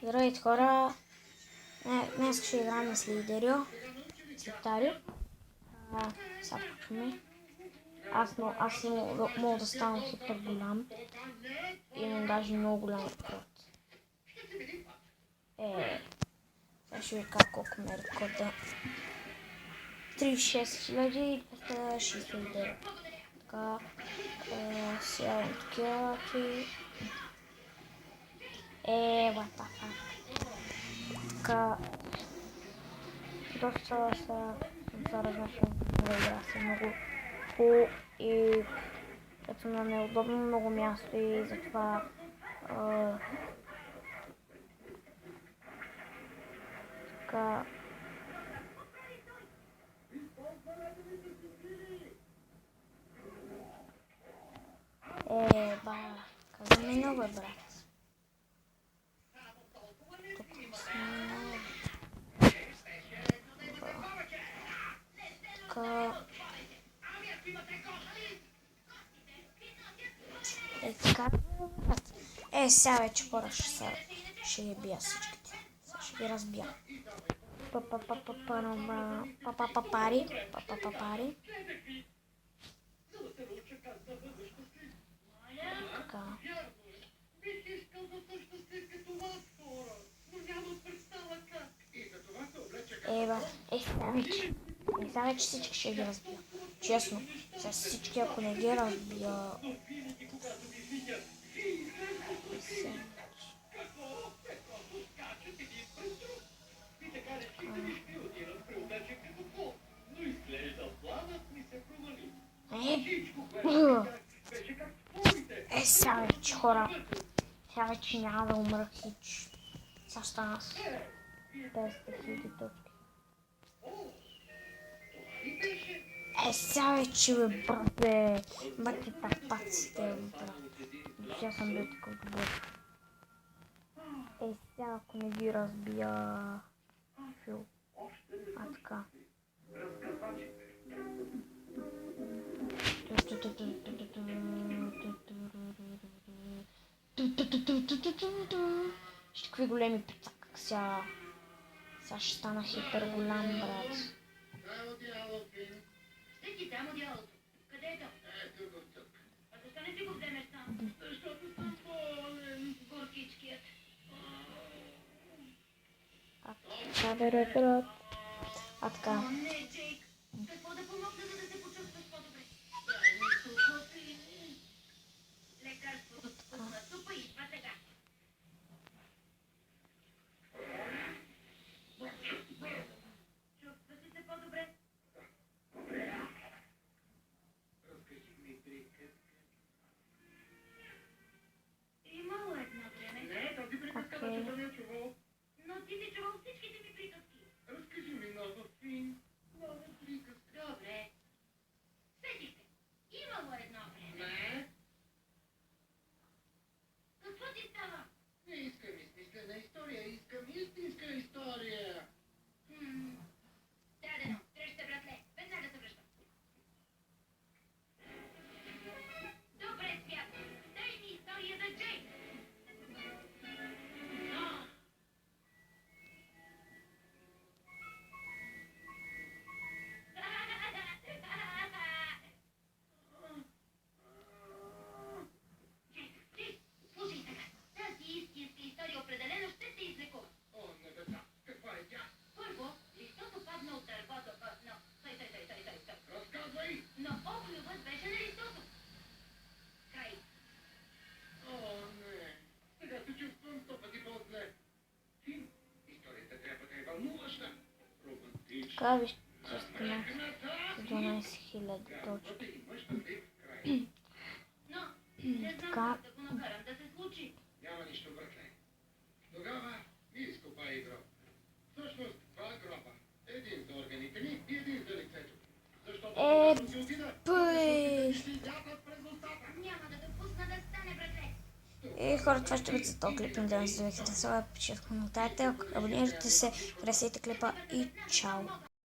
Здравейте хора! Днес ще играем с Лидерио, Септарио. Сега почваме. Аз мога да стана хипер голям. Имам даже много голям рекорд. Сега ще ви кажа колко ме рекорда. 36 269. Така, сега имам такива какви. What the fuck. Така, доста са различни игра са много хубаво и като на неудобно много място и затова така каза ми много брат. Тук сме много. Така. Така. Сега вече хора ще ги бия всичките. Сега ще ги разбия. Папари. Така. Сега вече всички ще ги разбия. Честно. Сега всички, ако не ги разбия... Сега вече хора. Сега вече няма да умра хич. Сега стана с 50 000 точки. Сега вече бе брат бе. Бате тапаците бе брат. Сега съм бил такъв добър. Сега ако не ги разбия... Фил. Така. Ще какви големи пицака. Сега ще стана хипер голям брат. Къде е то? Тук. А защо не си го вземеш сам? Защото съм болен. Горкичкият. Така. Не, Джейк. Какво да помогна, за да се почувстваш по-добре? Дай ми сухо си. Лекарство. Вкусна супа и това сега. Чувства си се по-добре? Имало едно време. Не, тази приказка вече да не е чувал. Но ти си чувал всичките ми приказки. Разкажи ми нова приказка. Добре. Сетих се. Имало едно време. Не, Какво ти става? не искам измислена история, искам истинска история. Дадено. Дръжте, братле. Веднага се връщам. Добре, свят. Дай ми история за Джейк. Джейк, слушай сега. Тази истинска история определено ще те излекува. О, небеса, каква е тя? Първо, листото падна от дървото, но... Стой. Разказвай! Но оклювът беше на листото. Край. О, не, сега се чувствам 100 пъти по-зле. Фин, историята трябва да е вълнуваща, романтична. Така вижте, станах с 12 000 точки. Но, не знам как да го накарам да се случи. Няма нищо, братле. Тогава ми изкопай гроб. Всъщност, два гроба. Един за органите ни и един за лицето. Защото когато си отида, ще ядат през устата. Няма да допусна да стане, братле. И хора, това ще бъде за този клип. Надявам се да ви харесва. Пишете в коментарите, абонирайте се, харесайте клипа и чао!